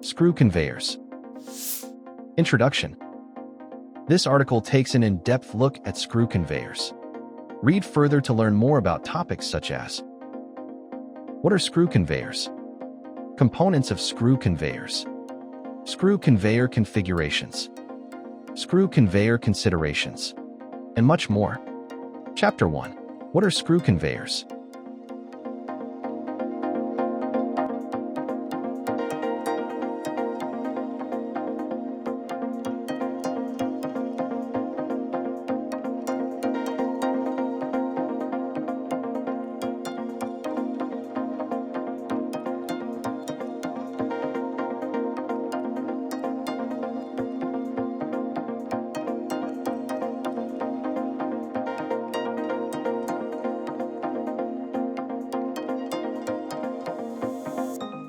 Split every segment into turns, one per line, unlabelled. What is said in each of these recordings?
Screw Conveyors. Introduction. This article takes an in-depth look at screw conveyors. Read further to learn more about topics such as: what are screw conveyors? Components of screw conveyors. Screw conveyor configurations. Screw conveyor considerations. And much more. Chapter 1. What are screw conveyors?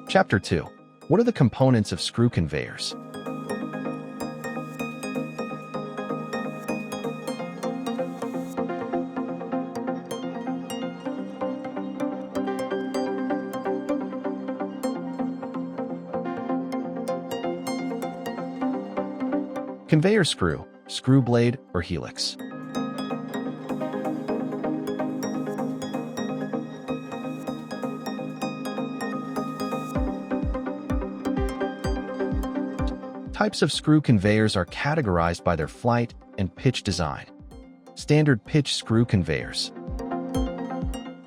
Chapter 2. What are the components of screw conveyors? Conveyor screw, screw blade, or helix. Types of screw conveyors are categorized by their flight and pitch design. Standard pitch screw conveyors.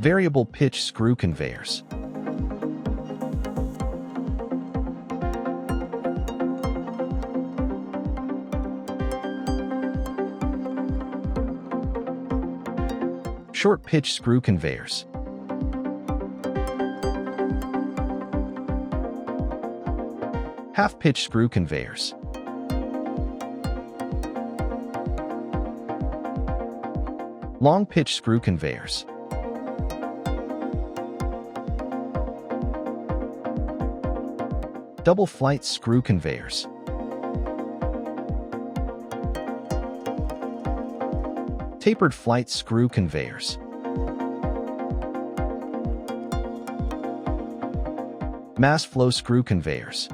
Variable pitch screw conveyors. Short pitch screw conveyors. Half-pitch screw conveyors. Long-pitch screw conveyors. Double-flight screw conveyors. Tapered flight screw conveyors. Mass flow screw conveyors.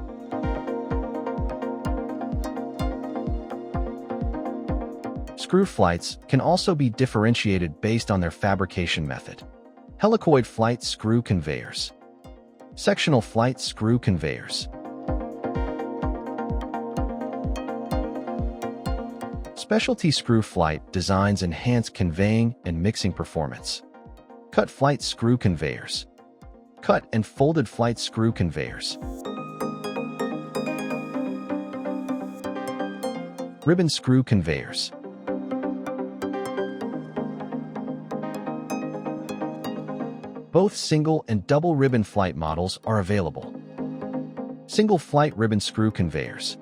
Screw flights can also be differentiated based on their fabrication method. Helicoid flight screw conveyors. Sectional flight screw conveyors. Specialty screw flight designs enhance conveying and mixing performance. Cut flight screw conveyors. Cut and folded flight screw conveyors. Ribbon screw conveyors. Both single and double ribbon flight models are available. Single flight ribbon screw conveyors.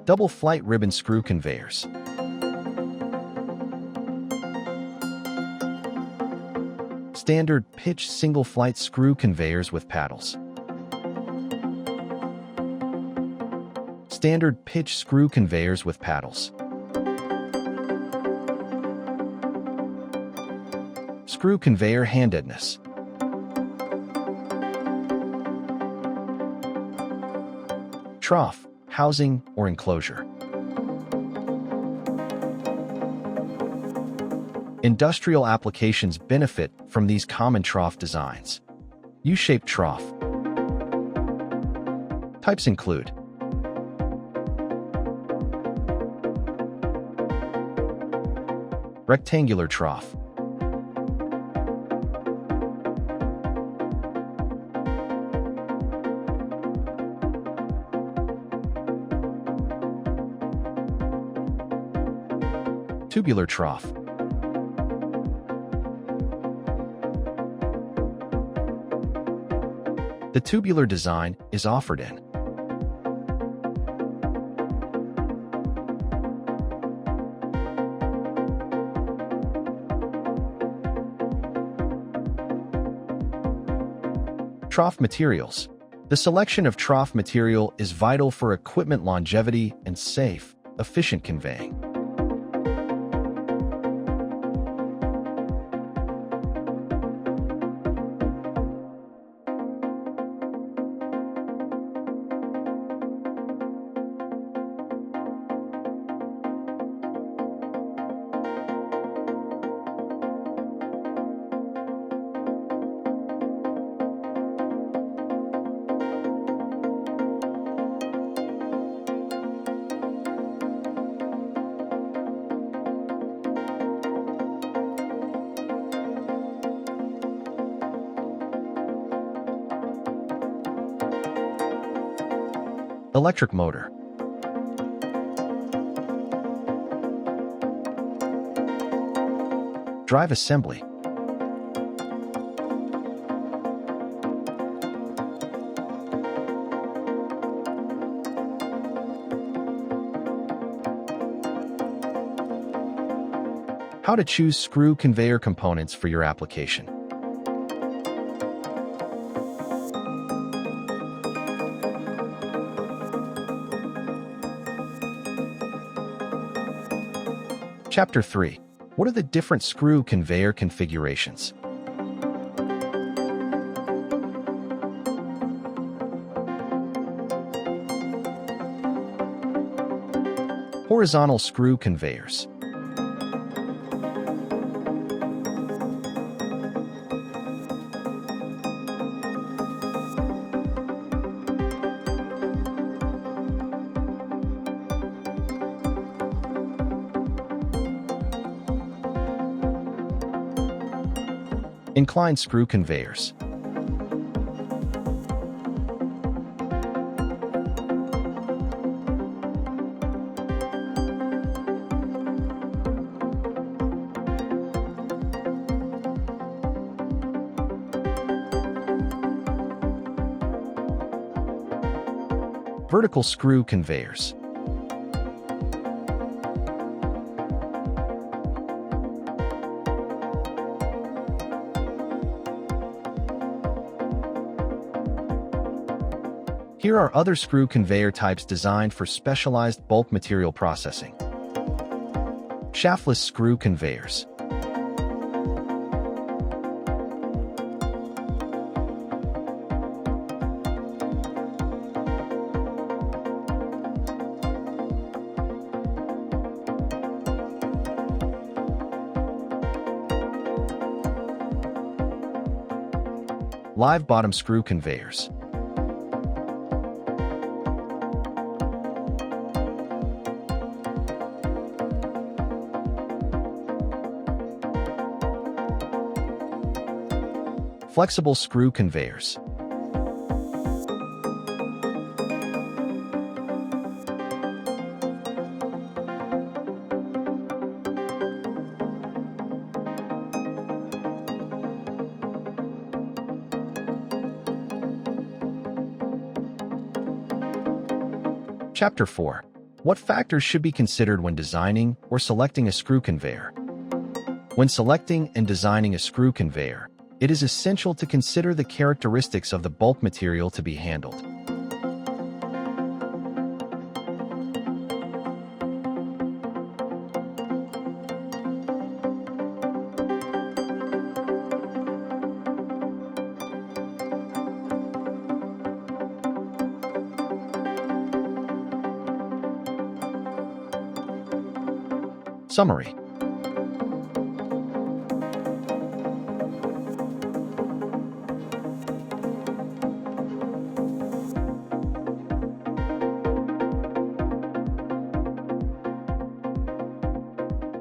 Double flight ribbon screw conveyors. Standard pitch single flight screw conveyors with paddles. Standard pitch screw conveyors with paddles. Screw conveyor handedness. Trough, housing, or enclosure. Industrial applications benefit from these common trough designs. U-shaped trough. Types include: rectangular trough. Tubular trough. The tubular design is offered in trough materials. The selection of trough material is vital for equipment longevity and safe, efficient conveying. Electric motor. Drive assembly. How to choose screw conveyor components for your application. Chapter 3. What are the different screw conveyor configurations? Horizontal screw conveyors. Inclined screw conveyors. Vertical screw conveyors. Here are other screw conveyor types designed for specialized bulk material processing. Shaftless screw conveyors. Live bottom screw conveyors. Flexible screw conveyors. Chapter 4. What factors should be considered when designing or selecting a screw conveyor? When selecting and designing a screw conveyor, it is essential to consider the characteristics of the bulk material to be handled. Summary.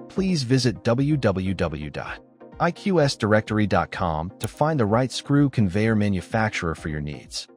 Please visit www.iqsdirectory.com to find the right screw conveyor manufacturer for your needs.